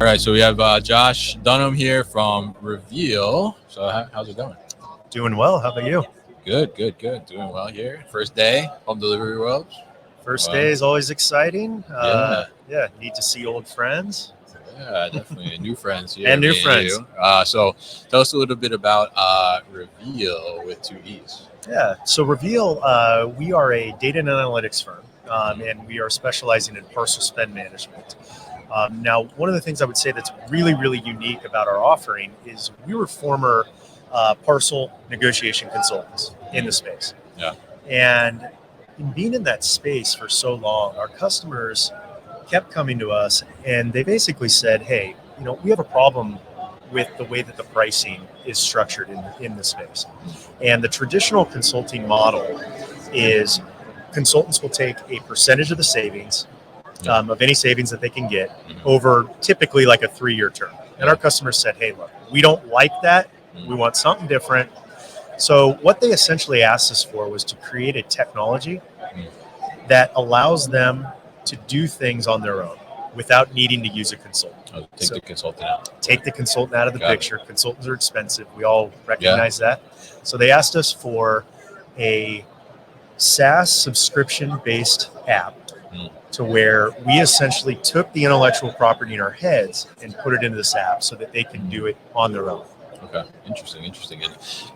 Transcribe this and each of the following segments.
All right, so we have Josh Dunham here from Reveel. So how's it going? Doing well. How about you? Good. Doing well here. First day, home delivery world. First day is always exciting. Yeah. Need to see old friends. Yeah, definitely new friends here. And new me friends. you. So tell us a little bit about Reveel with two E's. Yeah. So Reveel, we are a data and analytics firm, and we are specializing in parcel spend management. Now, one of the things I would say that's really, really unique about our offering is we were former parcel negotiation consultants in the space. Yeah. And in being in that space for so long, our customers kept coming to us and they basically said, hey, we have a problem with the way that the pricing is structured in the space. And the traditional consulting model is consultants will take a percentage of the savings, of any savings that they can get over typically like a 3-year term. And our customers said, hey, look, we don't like that. We want something different. So what they essentially asked us for was to create a technology that allows them to do things on their own without needing to use a consultant. Take the consultant out. Take the consultant out of the Got picture. Consultants are expensive. We all recognize that. So they asked us for a SaaS subscription-based app to where we essentially took the intellectual property in our heads and put it into this app so that they can do it on their own. Okay, interesting.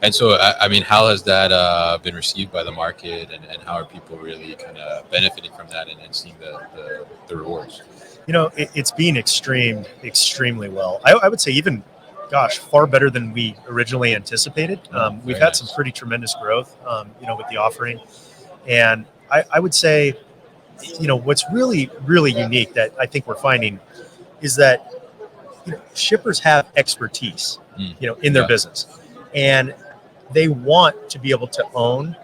And so, I mean, how has that been received by the market, and how are people really kind of benefiting from that and seeing the rewards? It's been extremely well. I would say even, far better than we originally anticipated. We've had some pretty tremendous growth, with the offering. And I would say, what's really, really unique that I think we're finding is that, shippers have expertise, in their business, and they want to be able to own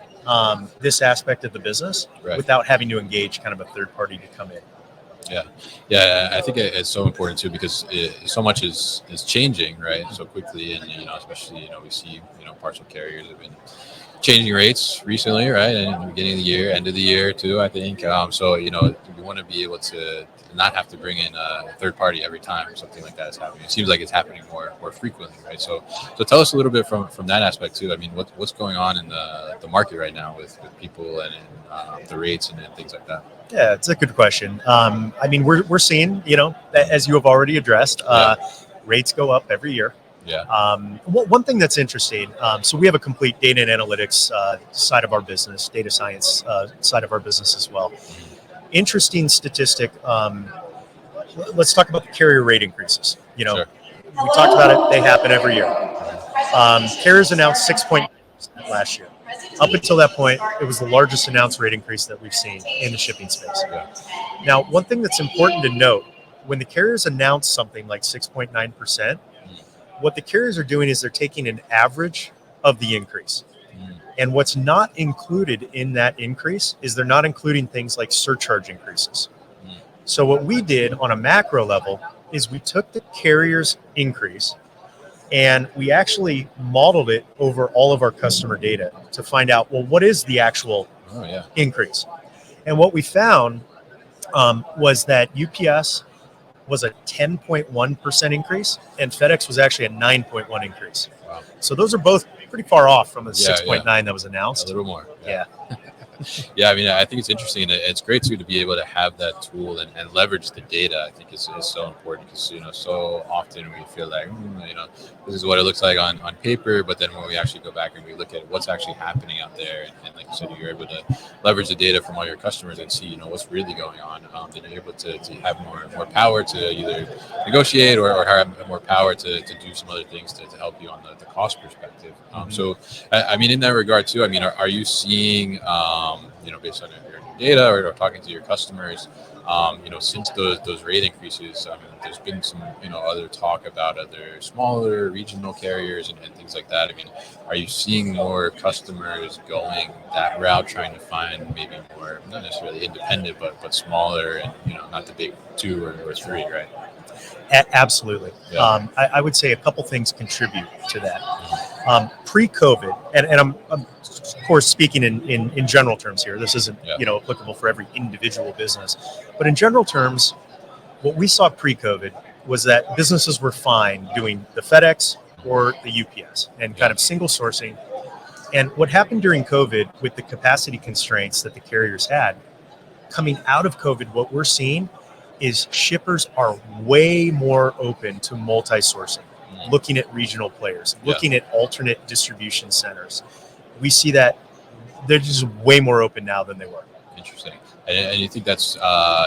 this aspect of the business without having to engage kind of a third party to come in. Yeah. I think it's so important too because so much is changing so quickly, and especially we see parcel carriers have been changing rates recently, right? And in the beginning of the year, end of the year too, I think. So we want to be able to not have to bring in a third party every time something like that is happening. It seems like it's happening more frequently, right? So tell us a little bit from that aspect too. I mean, what's going on in the market right now with people and the rates and things like that? Yeah, it's a good question. I mean, we're seeing, as you have already addressed, rates go up every year. Yeah. One thing that's interesting, so we have a complete data and analytics side of our business, data science side of our business as well. Interesting statistic. Let's talk about the carrier rate increases. Sure. We talked about it. They happen every year. Carriers announced 6.9% last year. Up until that point, it was the largest announced rate increase that we've seen in the shipping space. Yeah. Now, one thing that's important to note, when the carriers announce something like 6.9%, what the carriers are doing is they're taking an average of the increase. And what's not included in that increase is they're not including things like surcharge increases. So what we did on a macro level is we took the carrier's increase and we actually modeled it over all of our customer data to find out, well, what is the actual increase? And what we found was that UPS was a 10.1% increase and FedEx was actually a 9.1 increase. Wow. So those are both pretty far off from the 6.9 that was announced. A little more. Yeah. Yeah, I mean, I think it's interesting, and it's great too to be able to have that tool and leverage the data. I think is so important because so often we feel like this is what it looks like on paper, but then when we actually go back and we look at what's actually happening out there, and like you said, you're able to leverage the data from all your customers and see what's really going on. Then you're able to have more power to either negotiate or have more power to do some other things to help you on the cost perspective. So I mean, in that regard too, I mean, are you seeing based on your data or talking to your customers, since those rate increases, there's been some, other talk about other smaller regional carriers and things like that. I mean, are you seeing more customers going that route, trying to find maybe more, not necessarily independent, but smaller and, not the big 2 or 3, right? Absolutely. Yeah. I would say a couple things contribute to that. Pre-COVID, and I'm of course speaking in general terms here. This isn't applicable for every individual business, but in general terms, what we saw pre-COVID was that businesses were fine doing the FedEx or the UPS and kind of single sourcing. And what happened during COVID with the capacity constraints that the carriers had, coming out of COVID, what we're seeing is shippers are way more open to multi-sourcing, looking at regional players, looking at alternate distribution centers. We see that they're just way more open now than they were. Interesting. And you think that's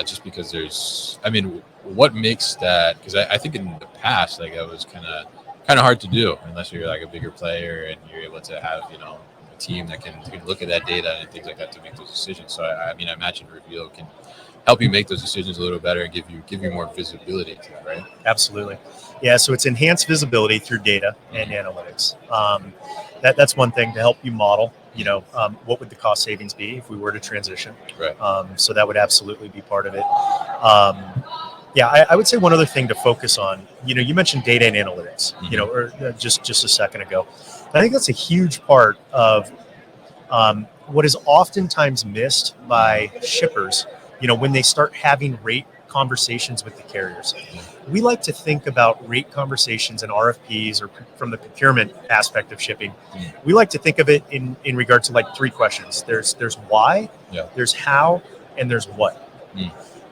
just because there's, I mean, what makes that? Because I think in the past, like, it was kind of hard to do unless you're like a bigger player and you're able to have, you know, a team that can look at that data and things like that to make those decisions. So I mean, I imagine Reveel can help you make those decisions a little better and give you more visibility to it, right? Absolutely. Yeah, so it's enhanced visibility through data and analytics. That's one thing to help you model, you know, what would the cost savings be if we were to transition. Right. So that would absolutely be part of it. Yeah, I would say one other thing to focus on, you know, you mentioned data and analytics, you know, or just a second ago. I think that's a huge part of what is oftentimes missed by shippers, you know, when they start having rate conversations with the carriers. We like to think about rate conversations and RFPs, or from the procurement aspect of shipping. We like to think of it in regard to like three questions. There's why, there's how, and there's what.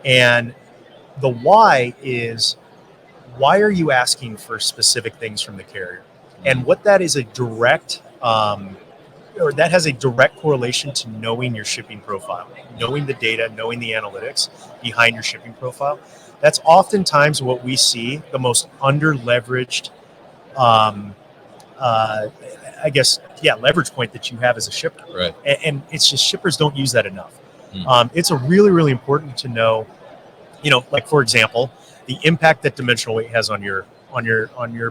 And the why is, why are you asking for specific things from the carrier? And what that is a direct or that has a direct correlation to knowing your shipping profile, knowing the data, knowing the analytics behind your shipping profile. That's oftentimes what we see the most under-leveraged, leverage point that you have as a shipper. Right. And it's just shippers don't use that enough. It's a really, really important to know, you know, like, for example, the impact that dimensional weight has on your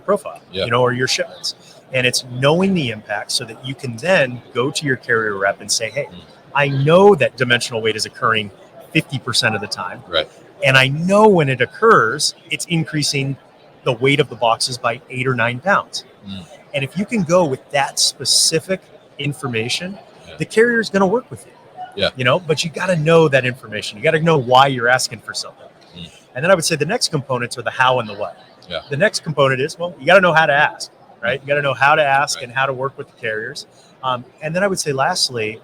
profile, you know, or your shipments. And it's knowing the impact so that you can then go to your carrier rep and say, hey, I know that dimensional weight is occurring 50% of the time. Right. And I know when it occurs, it's increasing the weight of the boxes by 8 or 9 pounds. And if you can go with that specific information, the carrier is going to work with you. Yeah. You know, but you got to know that information. You got to know why you're asking for something. And then I would say the next components are the how and the what. Yeah. The next component is, well, you got to know how to ask, right? You got to know how to ask and how to work with the carriers. And then I would say, lastly,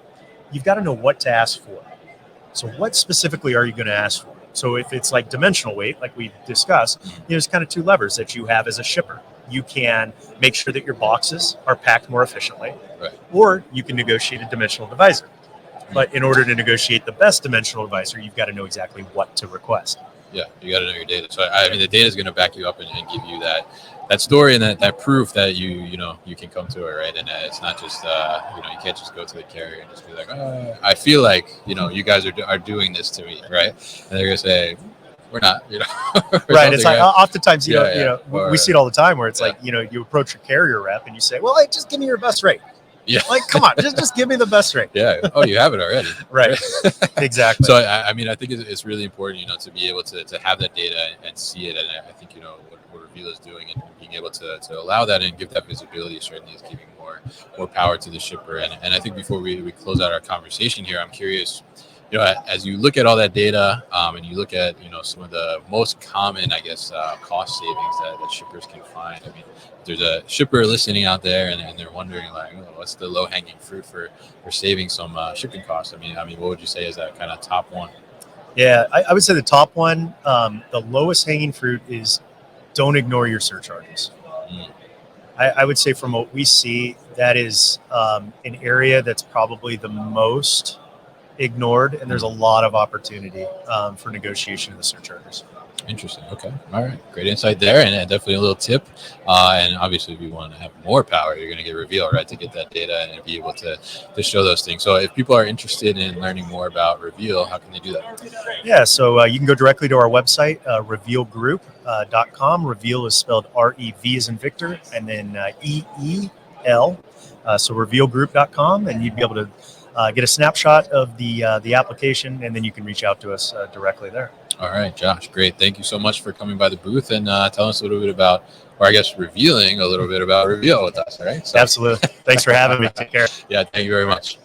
you've got to know what to ask for. So what specifically are you going to ask for? So if it's like dimensional weight, like we discussed, there's kind of two levers that you have as a shipper. You can make sure that your boxes are packed more efficiently, or you can negotiate a dimensional divisor. But in order to negotiate the best dimensional divisor, you've got to know exactly what to request. Yeah, you got to know your data. So I mean, the data is going to back you up and give you that story and that proof that you can come to it, right? And it's not just you can't just go to the carrier and just be like, oh, I feel like you guys are doing this to me, right? And they're going to say, we're not, Right. It's like oftentimes we see it all the time where it's like, you approach your carrier rep and you say, well, hey, just give me your best rate. Yeah. Like, come on, just give me the best rate. Yeah. Oh, you have it already. Right. Exactly. So, I mean, I think it's really important, to be able to have that data and see it. And I think, what Reveel is doing and being able to allow that and give that visibility certainly is giving more power to the shipper. And I think before we close out our conversation here, I'm curious, as you look at all that data and you look at, some of the most common, I guess, cost savings that shippers can find. I mean, there's a shipper listening out there and they're wondering, like, what's the low hanging fruit for saving some shipping costs? I mean, what would you say is that kind of top one? Yeah, I would say the top one, the lowest hanging fruit is don't ignore your surcharges. I would say from what we see, that is an area that's probably the most ignored, and there's a lot of opportunity for negotiation of the surcharges. Interesting. Okay. All right. Great insight there, and definitely a little tip. And obviously, if you want to have more power, you're going to get Reveel, right, to get that data and be able to show those things. So if people are interested in learning more about Reveel, how can they do that? Yeah. So you can go directly to our website, reveelgroup.com. Reveel is spelled R-E-V as in Victor, and then E-E-L. So reveelgroup.com, and you'd be able to get a snapshot of the application, and then you can reach out to us directly there. All right, Josh, great. Thank you so much for coming by the booth and telling us a little bit about, or I guess revealing a little bit about Reveel with us, all right? So, absolutely. Thanks for having me. Take care. Yeah, thank you very much.